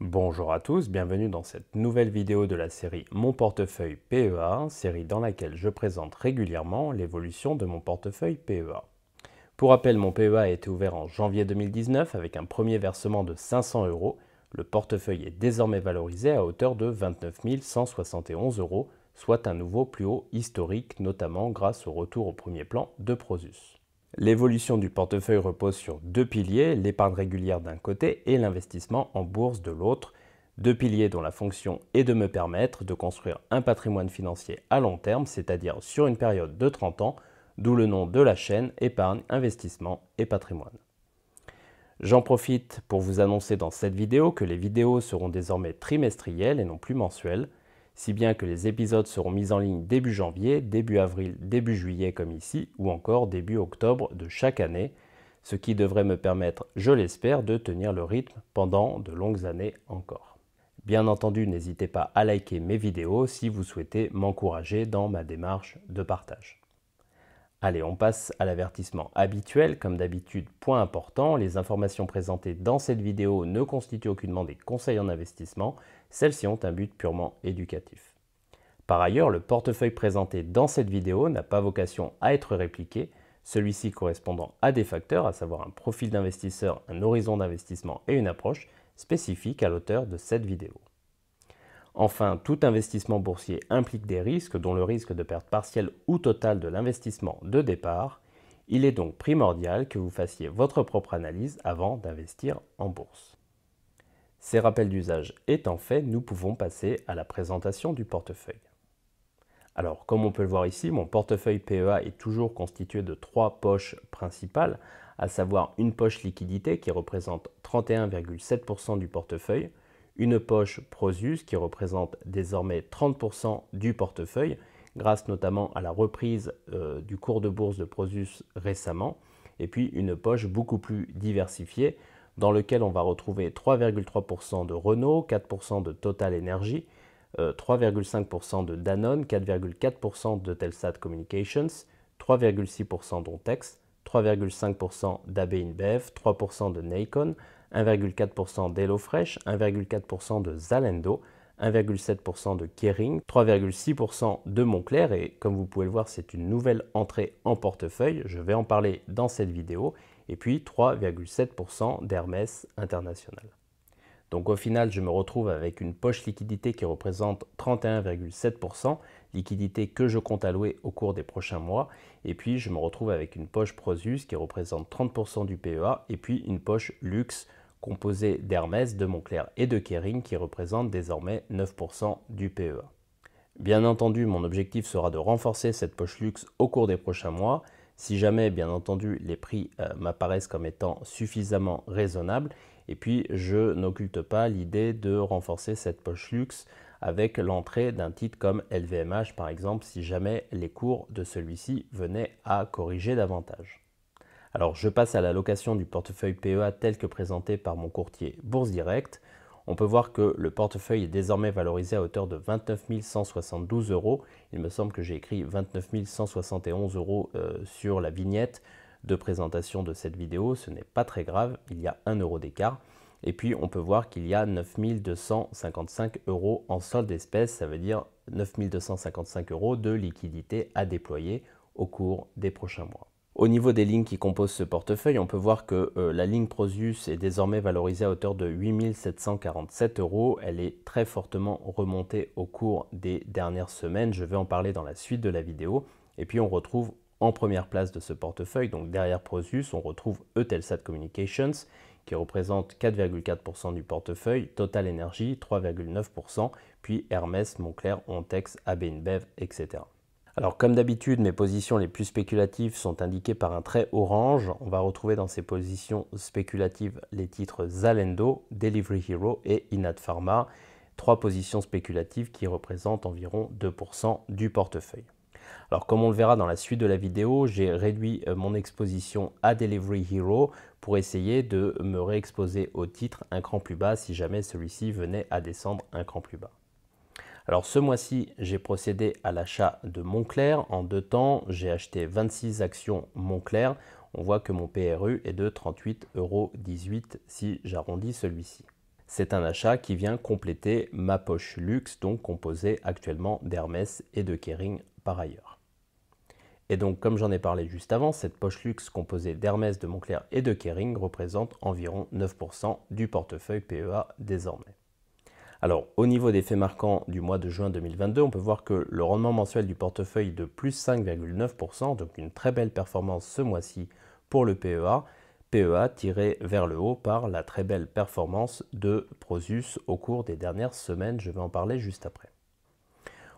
Bonjour à tous, bienvenue dans cette nouvelle vidéo de la série Mon portefeuille PEA, série dans laquelle je présente régulièrement l'évolution de mon portefeuille PEA. Pour rappel, mon PEA a été ouvert en janvier 2019 avec un premier versement de 500 euros. Le portefeuille est désormais valorisé à hauteur de 29 171 euros, soit un nouveau plus haut historique, notamment grâce au retour au premier plan de Prosus. L'évolution du portefeuille repose sur deux piliers, l'épargne régulière d'un côté et l'investissement en bourse de l'autre. Deux piliers dont la fonction est de me permettre de construire un patrimoine financier à long terme, c'est-à-dire sur une période de 30 ans, d'où le nom de la chaîne épargne, investissement et patrimoine. J'en profite pour vous annoncer dans cette vidéo que les vidéos seront désormais trimestrielles et non plus mensuelles, si bien que les épisodes seront mis en ligne début janvier, début avril, début juillet comme ici, ou encore début octobre de chaque année, ce qui devrait me permettre, je l'espère, de tenir le rythme pendant de longues années encore. Bien entendu, n'hésitez pas à liker mes vidéos si vous souhaitez m'encourager dans ma démarche de partage. Allez, on passe à l'avertissement habituel. Comme d'habitude, point important, les informations présentées dans cette vidéo ne constituent aucunement des conseils en investissement, celles-ci ont un but purement éducatif. Par ailleurs, le portefeuille présenté dans cette vidéo n'a pas vocation à être répliqué, celui-ci correspondant à des facteurs, à savoir un profil d'investisseur, un horizon d'investissement et une approche spécifique à l'auteur de cette vidéo. Enfin, tout investissement boursier implique des risques, dont le risque de perte partielle ou totale de l'investissement de départ. Il est donc primordial que vous fassiez votre propre analyse avant d'investir en bourse. Ces rappels d'usage étant faits, nous pouvons passer à la présentation du portefeuille. Alors, comme on peut le voir ici, mon portefeuille PEA est toujours constitué de trois poches principales, à savoir une poche liquidité qui représente 31,7% du portefeuille, une poche Prosus qui représente désormais 30% du portefeuille, grâce notamment à la reprise du cours de bourse de Prosus récemment, et puis une poche beaucoup plus diversifiée, dans laquelle on va retrouver 3,3% de Renault, 4% de Total Energy, 3,5% de Danone, 4,4% de Telsat Communications, 3,6% d'Ontex, 3,5% d'AB InBev, 3% de Nacon, 1,4% d'HelloFresh, 1,4% de Zalando, 1,7% de Kering, 3,6% de Moncler et comme vous pouvez le voir c'est une nouvelle entrée en portefeuille, je vais en parler dans cette vidéo, et puis 3,7% d'Hermès International. Donc au final, je me retrouve avec une poche liquidité qui représente 31,7%, liquidité que je compte allouer au cours des prochains mois. Et puis je me retrouve avec une poche Prosus qui représente 30% du PEA et puis une poche luxe composée d'Hermès, de Moncler et de Kering qui représente désormais 9% du PEA. Bien entendu, mon objectif sera de renforcer cette poche luxe au cours des prochains mois. Si jamais, bien entendu, les prix m'apparaissent comme étant suffisamment raisonnables. Et puis, je n'occulte pas l'idée de renforcer cette poche luxe avec l'entrée d'un titre comme LVMH, par exemple, si jamais les cours de celui-ci venaient à corriger davantage. Alors, je passe à l'allocation du portefeuille PEA tel que présenté par mon courtier Bourse Direct. On peut voir que le portefeuille est désormais valorisé à hauteur de 29 172 euros. Il me semble que j'ai écrit 29 171 euros sur la vignette de présentation de cette vidéo. Ce n'est pas très grave, il y a 1 euro d'écart. Et puis on peut voir qu'il y a 9 255 euros en solde d'espèces, ça veut dire 9 255 euros de liquidité à déployer au cours des prochains mois. Au niveau des lignes qui composent ce portefeuille, on peut voir que la ligne Prosus est désormais valorisée à hauteur de 8 747 euros. Elle est très fortement remontée au cours des dernières semaines. Je vais en parler dans la suite de la vidéo. Et puis on retrouve en première place de ce portefeuille, donc derrière Prosus, on retrouve Eutelsat Communications qui représente 4,4% du portefeuille, Total Energy 3,9%, puis Hermès, Moncler, Ontex, AB InBev, etc. Alors comme d'habitude, mes positions les plus spéculatives sont indiquées par un trait orange. On va retrouver dans ces positions spéculatives les titres Zalando, Delivery Hero et Inat Pharma. Trois positions spéculatives qui représentent environ 2% du portefeuille. Alors comme on le verra dans la suite de la vidéo, j'ai réduit mon exposition à Delivery Hero pour essayer de me réexposer au titre un cran plus bas si jamais celui-ci venait à descendre un cran plus bas. Alors ce mois-ci, j'ai procédé à l'achat de Moncler. En 2 temps, j'ai acheté 26 actions Moncler. On voit que mon PRU est de 38,18 € si j'arrondis celui-ci. C'est un achat qui vient compléter ma poche luxe, donc composée actuellement d'Hermès et de Kering par ailleurs. Et donc, comme j'en ai parlé juste avant, cette poche luxe composée d'Hermès, de Moncler et de Kering représente environ 9% du portefeuille PEA désormais. Alors, au niveau des faits marquants du mois de juin 2022, on peut voir que le rendement mensuel du portefeuille est de plus 5,9%, donc une très belle performance ce mois-ci pour le PEA tiré vers le haut par la très belle performance de Prosus au cours des dernières semaines, je vais en parler juste après.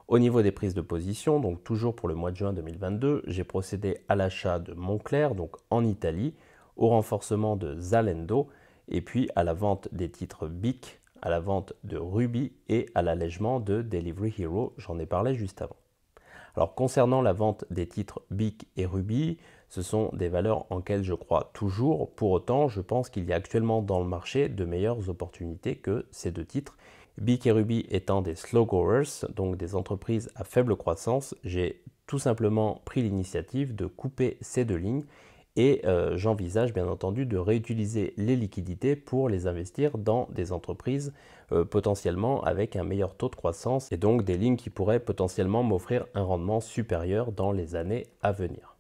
Au niveau des prises de position, donc toujours pour le mois de juin 2022, j'ai procédé à l'achat de Moncler, donc en Italie, au renforcement de Zalando, et puis à la vente des titres BIC, à la vente de Ruby et à l'allègement de Delivery Hero, j'en ai parlé juste avant. Alors concernant la vente des titres BIC et Ruby, ce sont des valeurs en lesquelles je crois toujours. Pour autant, je pense qu'il y a actuellement dans le marché de meilleures opportunités que ces deux titres. BIC et Ruby étant des slow growers, donc des entreprises à faible croissance, j'ai tout simplement pris l'initiative de couper ces deux lignes et j'envisage bien entendu de réutiliser les liquidités pour les investir dans des entreprises potentiellement avec un meilleur taux de croissance et donc des lignes qui pourraient potentiellement m'offrir un rendement supérieur dans les années à venir.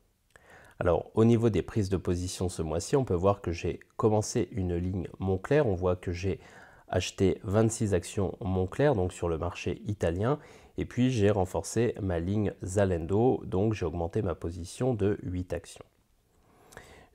Alors au niveau des prises de position ce mois-ci, on peut voir que j'ai commencé une ligne Moncler, on voit que j'ai acheté 26 actions Moncler donc sur le marché italien et puis j'ai renforcé ma ligne Zalando, donc j'ai augmenté ma position de 8 actions.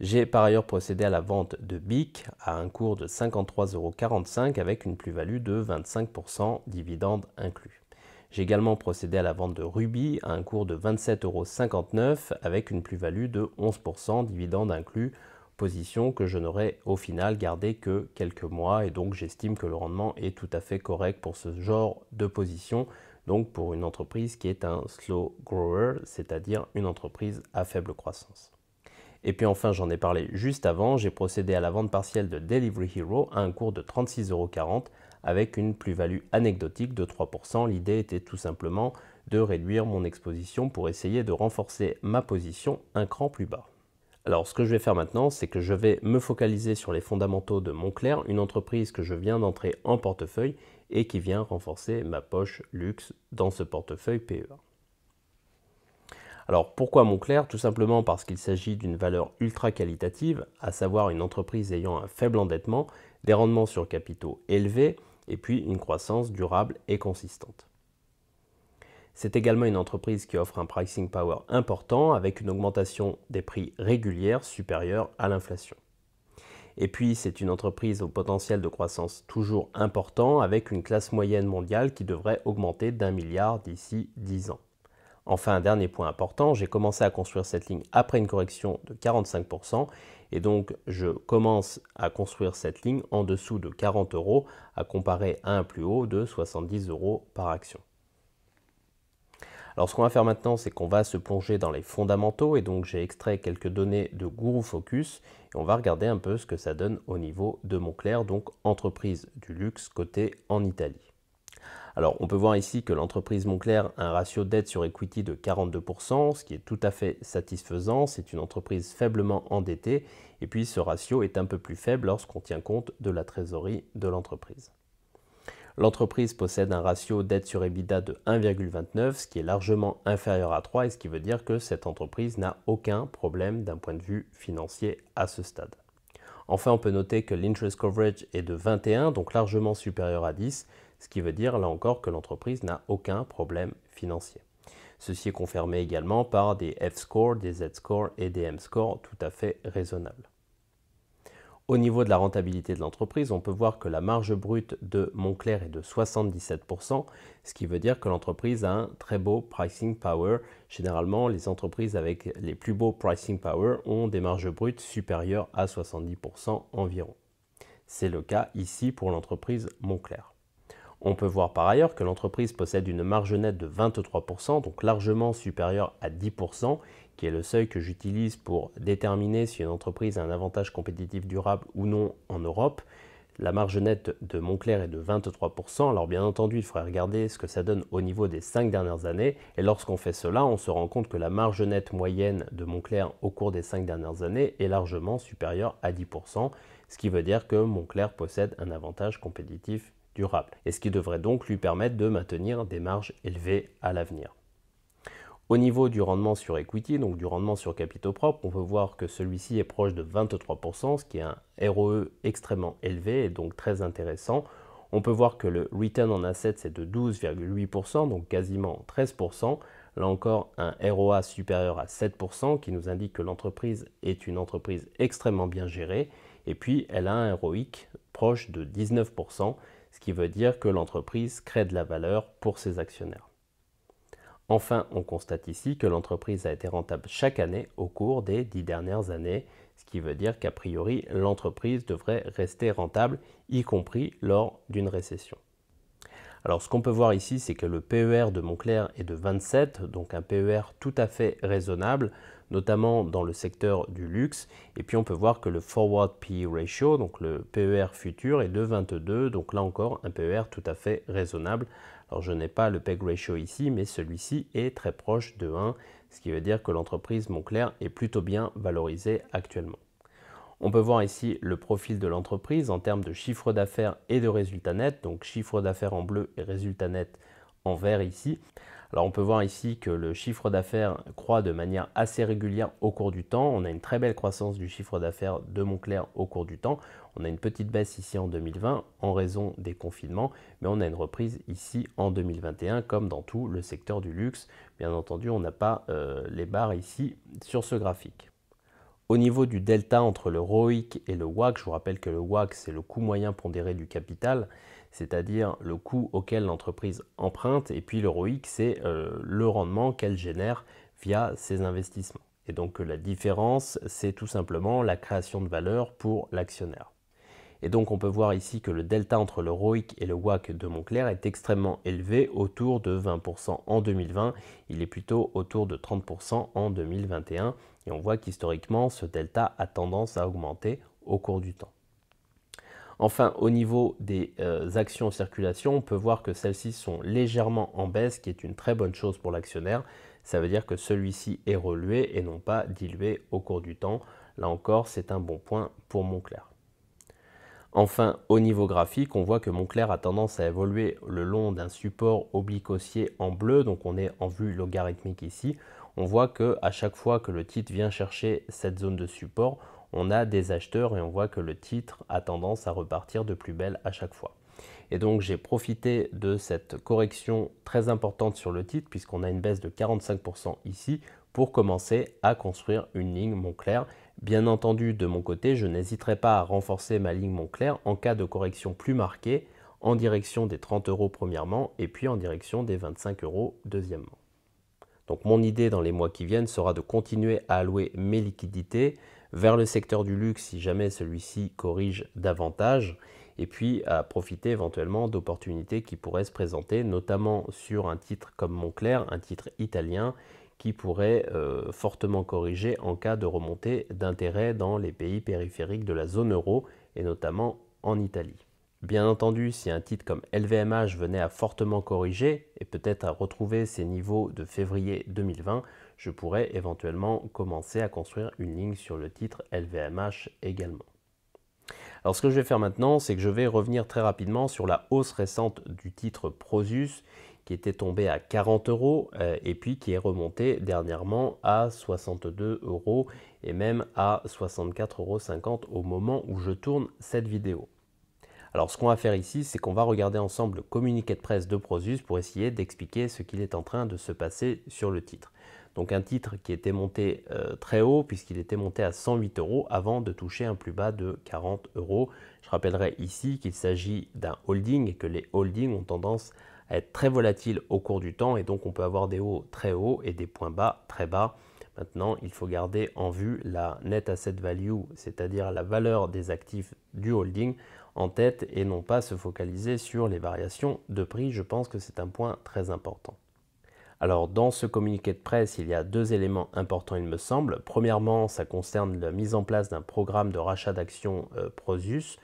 J'ai par ailleurs procédé à la vente de BIC à un cours de 53,45 € avec une plus-value de 25%, dividendes inclus. J'ai également procédé à la vente de Ruby à un cours de 27,59 € avec une plus-value de 11%, dividendes inclus, position que je n'aurai au final gardée que quelques mois et donc j'estime que le rendement est tout à fait correct pour ce genre de position, donc pour une entreprise qui est un slow grower, c'est-à-dire une entreprise à faible croissance. Et puis enfin, j'en ai parlé juste avant, j'ai procédé à la vente partielle de Delivery Hero à un cours de 36,40 € avec une plus-value anecdotique de 3%. L'idée était tout simplement de réduire mon exposition pour essayer de renforcer ma position un cran plus bas. Alors ce que je vais faire maintenant, c'est que je vais me focaliser sur les fondamentaux de Moncler, une entreprise que je viens d'entrer en portefeuille et qui vient renforcer ma poche luxe dans ce portefeuille PEA. Alors pourquoi Moncler? Tout simplement parce qu'il s'agit d'une valeur ultra qualitative, à savoir une entreprise ayant un faible endettement, des rendements sur capitaux élevés et puis une croissance durable et consistante. C'est également une entreprise qui offre un pricing power important avec une augmentation des prix régulière supérieure à l'inflation. Et puis c'est une entreprise au potentiel de croissance toujours important avec une classe moyenne mondiale qui devrait augmenter d'1 milliard d'ici 10 ans. Enfin, un dernier point important, j'ai commencé à construire cette ligne après une correction de 45% et donc je commence à construire cette ligne en dessous de 40 € à comparer à un plus haut de 70 € par action. Alors ce qu'on va faire maintenant, c'est qu'on va se plonger dans les fondamentaux et donc j'ai extrait quelques données de Guru Focus et on va regarder un peu ce que ça donne au niveau de Moncler, donc entreprise du luxe cotée en Italie. Alors, on peut voir ici que l'entreprise Moncler a un ratio dette sur equity de 42%, ce qui est tout à fait satisfaisant. C'est une entreprise faiblement endettée et puis ce ratio est un peu plus faible lorsqu'on tient compte de la trésorerie de l'entreprise. L'entreprise possède un ratio dette sur EBITDA de 1,29, ce qui est largement inférieur à 3 et ce qui veut dire que cette entreprise n'a aucun problème d'un point de vue financier à ce stade. Enfin, on peut noter que l'interest coverage est de 21, donc largement supérieur à 10, ce qui veut dire là encore que l'entreprise n'a aucun problème financier. Ceci est confirmé également par des F-score, des Z-score et des M-score tout à fait raisonnables. Au niveau de la rentabilité de l'entreprise, on peut voir que la marge brute de Moncler est de 77%, ce qui veut dire que l'entreprise a un très beau pricing power. Généralement, les entreprises avec les plus beaux pricing power ont des marges brutes supérieures à 70% environ. C'est le cas ici pour l'entreprise Moncler. On peut voir par ailleurs que l'entreprise possède une marge nette de 23%, donc largement supérieure à 10%, qui est le seuil que j'utilise pour déterminer si une entreprise a un avantage compétitif durable ou non en Europe. La marge nette de Moncler est de 23%, alors bien entendu il faudrait regarder ce que ça donne au niveau des 5 dernières années, et lorsqu'on fait cela, on se rend compte que la marge nette moyenne de Moncler au cours des 5 dernières années est largement supérieure à 10%, ce qui veut dire que Moncler possède un avantage compétitif durable, et ce qui devrait donc lui permettre de maintenir des marges élevées à l'avenir. Au niveau du rendement sur equity, donc du rendement sur capitaux propres, on peut voir que celui-ci est proche de 23%, ce qui est un ROE extrêmement élevé et donc très intéressant. On peut voir que le return on assets est de 12,8%, donc quasiment 13%. Là encore, un ROA supérieur à 7% qui nous indique que l'entreprise est une entreprise extrêmement bien gérée. Et puis, elle a un ROIC proche de 19%, ce qui veut dire que l'entreprise crée de la valeur pour ses actionnaires. Enfin, on constate ici que l'entreprise a été rentable chaque année au cours des 10 dernières années, ce qui veut dire qu'a priori, l'entreprise devrait rester rentable, y compris lors d'une récession. Alors, ce qu'on peut voir ici, c'est que le PER de Moncler est de 27, donc un PER tout à fait raisonnable, notamment dans le secteur du luxe. Et puis, on peut voir que le Forward PE Ratio, donc le PER futur, est de 22, donc là encore, un PER tout à fait raisonnable. Alors, je n'ai pas le PEG Ratio ici, mais celui-ci est très proche de 1, ce qui veut dire que l'entreprise Moncler est plutôt bien valorisée actuellement. On peut voir ici le profil de l'entreprise en termes de chiffre d'affaires et de résultats nets, donc chiffre d'affaires en bleu et résultats nets en vert ici. Alors on peut voir ici que le chiffre d'affaires croît de manière assez régulière au cours du temps. On a une très belle croissance du chiffre d'affaires de Moncler au cours du temps. On a une petite baisse ici en 2020 en raison des confinements, mais on a une reprise ici en 2021 comme dans tout le secteur du luxe. Bien entendu, on n'a pas les barres ici sur ce graphique. Au niveau du delta entre le ROIC et le WACC, je vous rappelle que le WACC, c'est le coût moyen pondéré du capital, c'est-à-dire le coût auquel l'entreprise emprunte, et puis le ROIC, c'est le rendement qu'elle génère via ses investissements. Et donc la différence, c'est tout simplement la création de valeur pour l'actionnaire. Et donc on peut voir ici que le delta entre le ROIC et le WACC de Moncler est extrêmement élevé, autour de 20% en 2020. Il est plutôt autour de 30% en 2021. Et on voit qu'historiquement, ce delta a tendance à augmenter au cours du temps. Enfin, au niveau des actions en circulation, on peut voir que celles-ci sont légèrement en baisse, ce qui est une très bonne chose pour l'actionnaire. Ça veut dire que celui-ci est relué et non pas dilué au cours du temps. Là encore, c'est un bon point pour Moncler. Enfin, au niveau graphique, on voit que Moncler a tendance à évoluer le long d'un support oblique haussier en bleu, donc on est en vue logarithmique ici. On voit qu'à chaque fois que le titre vient chercher cette zone de support, on a des acheteurs et on voit que le titre a tendance à repartir de plus belle à chaque fois. Et donc j'ai profité de cette correction très importante sur le titre puisqu'on a une baisse de 45% ici pour commencer à construire une ligne Moncler. Bien entendu, de mon côté, je n'hésiterai pas à renforcer ma ligne Moncler en cas de correction plus marquée en direction des 30 € premièrement et puis en direction des 25 € deuxièmement. Donc mon idée dans les mois qui viennent sera de continuer à allouer mes liquidités vers le secteur du luxe si jamais celui-ci corrige davantage et puis à profiter éventuellement d'opportunités qui pourraient se présenter, notamment sur un titre comme Moncler, un titre italien qui pourrait fortement corriger en cas de remontée d'intérêt dans les pays périphériques de la zone euro et notamment en Italie. Bien entendu, si un titre comme LVMH venait à fortement corriger et peut-être à retrouver ses niveaux de février 2020, je pourrais éventuellement commencer à construire une ligne sur le titre LVMH également. Alors ce que je vais faire maintenant, c'est que je vais revenir très rapidement sur la hausse récente du titre Prosus qui était tombé à 40 € et puis qui est remonté dernièrement à 62 € et même à 64,50 € au moment où je tourne cette vidéo. Alors ce qu'on va faire ici, c'est qu'on va regarder ensemble le communiqué de presse de Prosus pour essayer d'expliquer ce qu'il est en train de se passer sur le titre. Donc un titre qui était monté très haut puisqu'il était monté à 108 € avant de toucher un plus bas de 40 €. Je rappellerai ici qu'il s'agit d'un holding et que les holdings ont tendance à être très volatiles au cours du temps et donc on peut avoir des hauts très hauts et des points bas très bas. Maintenant, il faut garder en vue la net asset value, c'est-à-dire la valeur des actifs du holding en tête et non pas se focaliser sur les variations de prix. Je pense que c'est un point très important. Alors dans ce communiqué de presse, il y a deux éléments importants il me semble. Premièrement, ça concerne la mise en place d'un programme de rachat d'actions Prosus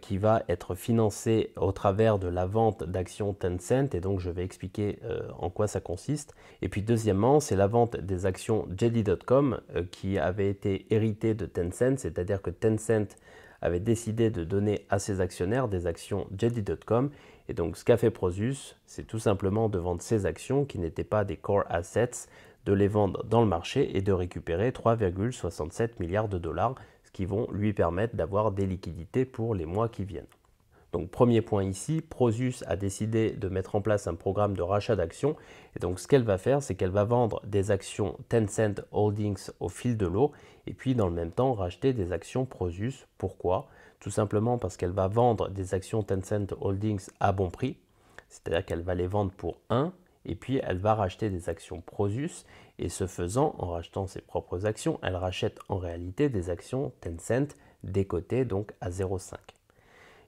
qui va être financé au travers de la vente d'actions Tencent et donc je vais expliquer en quoi ça consiste. Et puis deuxièmement, c'est la vente des actions JD.com qui avait été héritée de Tencent, c'est-à-dire que Tencent avait décidé de donner à ses actionnaires des actions JD.com. Et donc ce qu'a fait Prosus, c'est tout simplement de vendre ces actions qui n'étaient pas des core assets, de les vendre dans le marché et de récupérer 3,67 milliards de dollars, ce qui vont lui permettre d'avoir des liquidités pour les mois qui viennent. Donc premier point ici, Prosus a décidé de mettre en place un programme de rachat d'actions et donc ce qu'elle va faire, c'est qu'elle va vendre des actions Tencent Holdings au fil de l'eau et puis dans le même temps racheter des actions Prosus. Pourquoi? Tout simplement parce qu'elle va vendre des actions Tencent Holdings à bon prix, c'est-à-dire qu'elle va les vendre pour 1 et puis elle va racheter des actions Prosus et ce faisant, en rachetant ses propres actions, elle rachète en réalité des actions Tencent décotées donc à 0,5.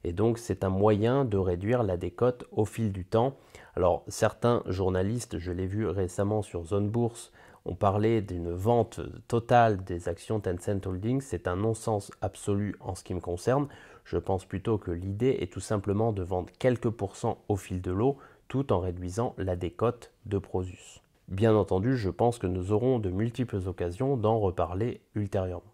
Et donc c'est un moyen de réduire la décote au fil du temps. Alors certains journalistes, je l'ai vu récemment sur Zone Bourse, ont parlé d'une vente totale des actions Tencent Holdings. C'est un non-sens absolu en ce qui me concerne. Je pense plutôt que l'idée est tout simplement de vendre quelques pourcents au fil de l'eau tout en réduisant la décote de Prosus. Bien entendu, je pense que nous aurons de multiples occasions d'en reparler ultérieurement.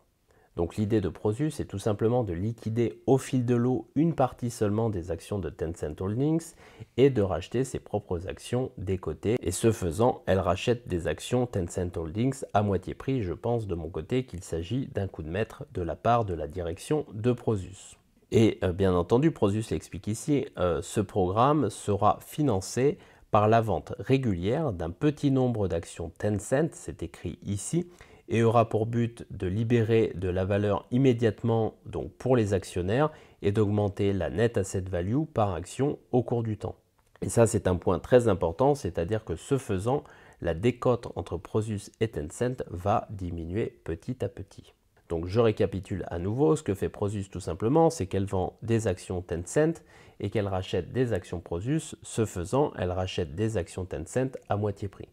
Donc l'idée de Prosus est tout simplement de liquider au fil de l'eau une partie seulement des actions de Tencent Holdings et de racheter ses propres actions décotées. Et ce faisant, elle rachète des actions Tencent Holdings à moitié prix. Je pense de mon côté qu'il s'agit d'un coup de maître de la part de la direction de Prosus. Et bien entendu, Prosus l'explique ici, ce programme sera financé par la vente régulière d'un petit nombre d'actions Tencent, c'est écrit ici, et aura pour but de libérer de la valeur immédiatement donc pour les actionnaires et d'augmenter la net asset value par action au cours du temps. Et ça c'est un point très important, c'est-à-dire que ce faisant, la décote entre Prosus et Tencent va diminuer petit à petit. Donc je récapitule à nouveau, ce que fait Prosus tout simplement, c'est qu'elle vend des actions Tencent et qu'elle rachète des actions Prosus. Ce faisant, elle rachète des actions Tencent à moitié prix.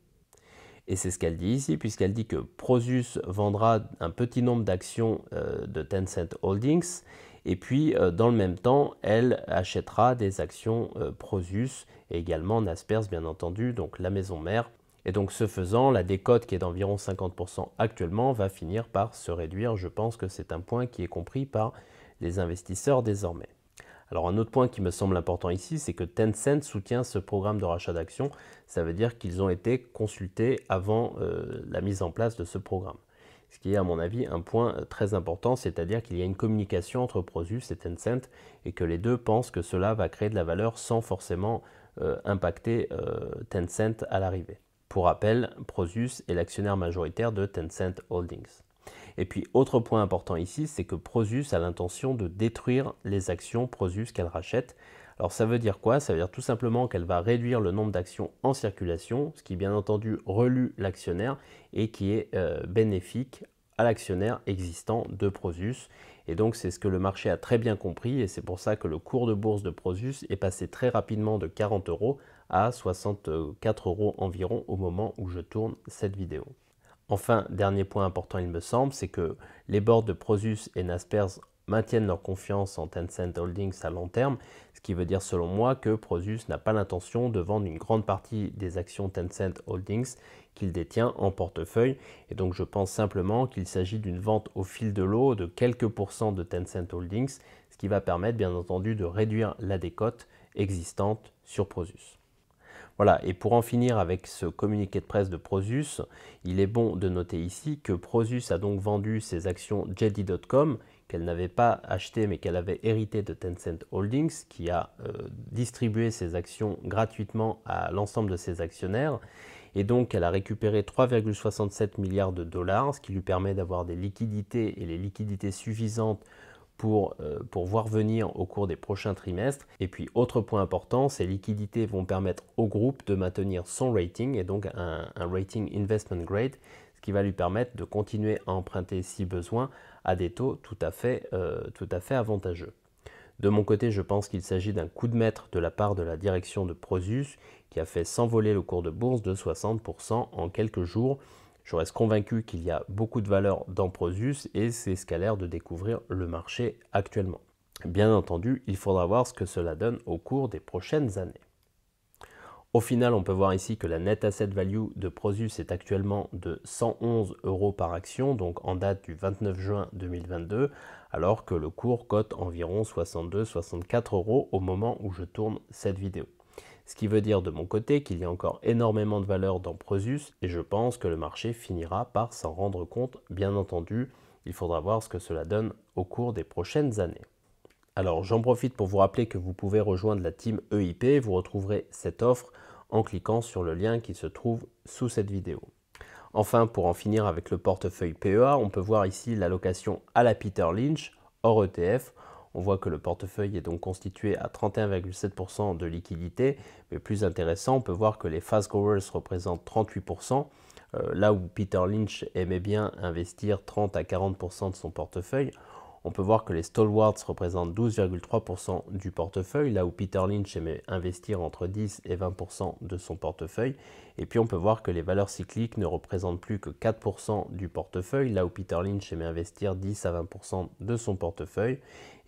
Et c'est ce qu'elle dit ici, puisqu'elle dit que Prosus vendra un petit nombre d'actions de Tencent Holdings, et puis dans le même temps, elle achètera des actions Prosus, et également Naspers bien entendu, donc la maison mère. Et donc ce faisant, la décote qui est d'environ 50% actuellement va finir par se réduire. Je pense que c'est un point qui est compris par les investisseurs désormais. Alors un autre point qui me semble important ici, c'est que Tencent soutient ce programme de rachat d'actions. Ça veut dire qu'ils ont été consultés avant la mise en place de ce programme. Ce qui est à mon avis un point très important, c'est-à-dire qu'il y a une communication entre Prosus et Tencent et que les deux pensent que cela va créer de la valeur sans forcément impacter Tencent à l'arrivée. Pour rappel, Prosus est l'actionnaire majoritaire de Tencent Holdings. Et puis, autre point important ici, c'est que Prosus a l'intention de détruire les actions Prosus qu'elle rachète. Alors ça veut dire quoi? Ça veut dire tout simplement qu'elle va réduire le nombre d'actions en circulation, ce qui bien entendu relue l'actionnaire et qui est bénéfique à l'actionnaire existant de Prosus. Et donc c'est ce que le marché a très bien compris et c'est pour ça que le cours de bourse de Prosus est passé très rapidement de 40 € à 64 € environ au moment où je tourne cette vidéo. Enfin, dernier point important il me semble, c'est que les boards de Prosus et Naspers maintiennent leur confiance en Tencent Holdings à long terme, ce qui veut dire selon moi que Prosus n'a pas l'intention de vendre une grande partie des actions Tencent Holdings qu'il détient en portefeuille. Et donc je pense simplement qu'il s'agit d'une vente au fil de l'eau de quelques pourcents de Tencent Holdings, ce qui va permettre bien entendu de réduire la décote existante sur Prosus. Voilà, et pour en finir avec ce communiqué de presse de Prosus, il est bon de noter ici que Prosus a donc vendu ses actions JD.com, qu'elle n'avait pas achetées mais qu'elle avait hérité de Tencent Holdings, qui a distribué ses actions gratuitement à l'ensemble de ses actionnaires. Et donc elle a récupéré 3,67 milliards de dollars, ce qui lui permet d'avoir des liquidités et les liquidités suffisantes pour voir venir au cours des prochains trimestres. Et puis autre point important, ces liquidités vont permettre au groupe de maintenir son rating et donc un rating investment grade, ce qui va lui permettre de continuer à emprunter si besoin à des taux tout à fait avantageux. De mon côté, je pense qu'il s'agit d'un coup de maître de la part de la direction de Prosus qui a fait s'envoler le cours de bourse de 60% en quelques jours. Je reste convaincu qu'il y a beaucoup de valeur dans Prosus et c'est ce qu'a l'air de découvrir le marché actuellement. Bien entendu, il faudra voir ce que cela donne au cours des prochaines années. Au final, on peut voir ici que la net asset value de Prosus est actuellement de 111 € par action, donc en date du 29 juin 2022, alors que le cours cote environ 62-64 € au moment où je tourne cette vidéo. Ce qui veut dire de mon côté qu'il y a encore énormément de valeur dans Prosus et je pense que le marché finira par s'en rendre compte. Bien entendu, il faudra voir ce que cela donne au cours des prochaines années. Alors j'en profite pour vous rappeler que vous pouvez rejoindre la team EIP, vous retrouverez cette offre en cliquant sur le lien qui se trouve sous cette vidéo. Enfin, pour en finir avec le portefeuille PEA, on peut voir ici l'allocation à la Peter Lynch hors ETF. On voit que le portefeuille est donc constitué à 31,7% de liquidité, mais plus intéressant, on peut voir que les fast growers représentent 38%, là où Peter Lynch aimait bien investir 30 à 40% de son portefeuille. On peut voir que les stalwarts représentent 12,3% du portefeuille, là où Peter Lynch aimait investir entre 10 et 20% de son portefeuille. Et puis on peut voir que les valeurs cycliques ne représentent plus que 4% du portefeuille, là où Peter Lynch aimait investir 10 à 20% de son portefeuille.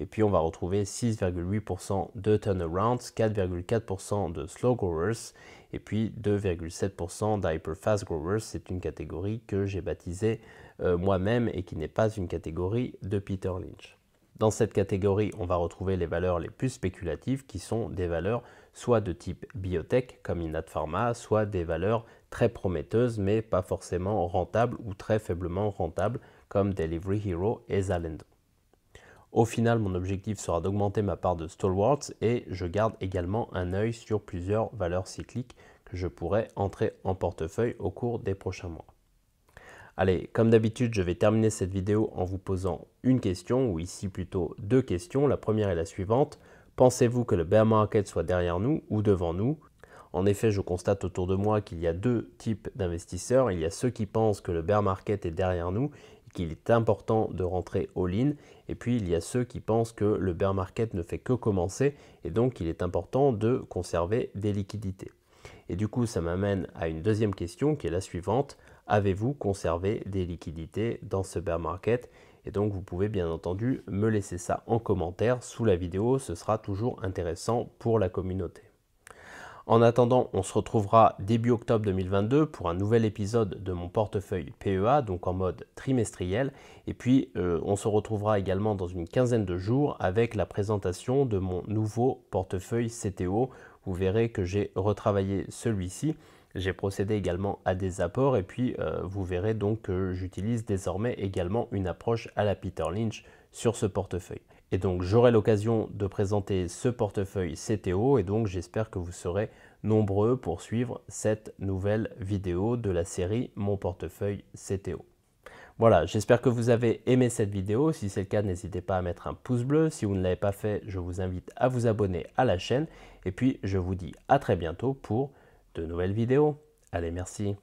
Et puis on va retrouver 6,8% de turnarounds, 4,4% de slow growers et puis 2,7% d'hyper fast growers. C'est une catégorie que j'ai baptisée moi-même et qui n'est pas une catégorie de Peter Lynch. Dans cette catégorie, on va retrouver les valeurs les plus spéculatives qui sont des valeurs soit de type biotech comme Innate Pharma, soit des valeurs très prometteuses mais pas forcément rentables ou très faiblement rentables comme Delivery Hero et Zalando. Au final, mon objectif sera d'augmenter ma part de stalwarts et je garde également un œil sur plusieurs valeurs cycliques que je pourrais entrer en portefeuille au cours des prochains mois. Allez, comme d'habitude, je vais terminer cette vidéo en vous posant une question, ou ici plutôt deux questions. La première est la suivante. Pensez-vous que le bear market soit derrière nous ou devant nous? En effet, je constate autour de moi qu'il y a deux types d'investisseurs. Il y a ceux qui pensent que le bear market est derrière nous, qu'il est important de rentrer all-in, et puis il y a ceux qui pensent que le bear market ne fait que commencer, et donc il est important de conserver des liquidités. Et du coup, ça m'amène à une deuxième question qui est la suivante. Avez-vous conservé des liquidités dans ce bear market? Et donc vous pouvez bien entendu me laisser ça en commentaire sous la vidéo, ce sera toujours intéressant pour la communauté. En attendant, on se retrouvera début octobre 2022 pour un nouvel épisode de mon portefeuille PEA, donc en mode trimestriel. Et puis, on se retrouvera également dans une quinzaine de jours avec la présentation de mon nouveau portefeuille CTO. Vous verrez que j'ai retravaillé celui-ci. J'ai procédé également à des apports et puis vous verrez donc que j'utilise désormais également une approche à la Peter Lynch sur ce portefeuille. Et donc j'aurai l'occasion de présenter ce portefeuille CTO et donc j'espère que vous serez nombreux pour suivre cette nouvelle vidéo de la série Mon portefeuille CTO. Voilà, j'espère que vous avez aimé cette vidéo. Si c'est le cas, n'hésitez pas à mettre un pouce bleu. Si vous ne l'avez pas fait, je vous invite à vous abonner à la chaîne. Et puis je vous dis à très bientôt pour de nouvelles vidéos. Allez, merci.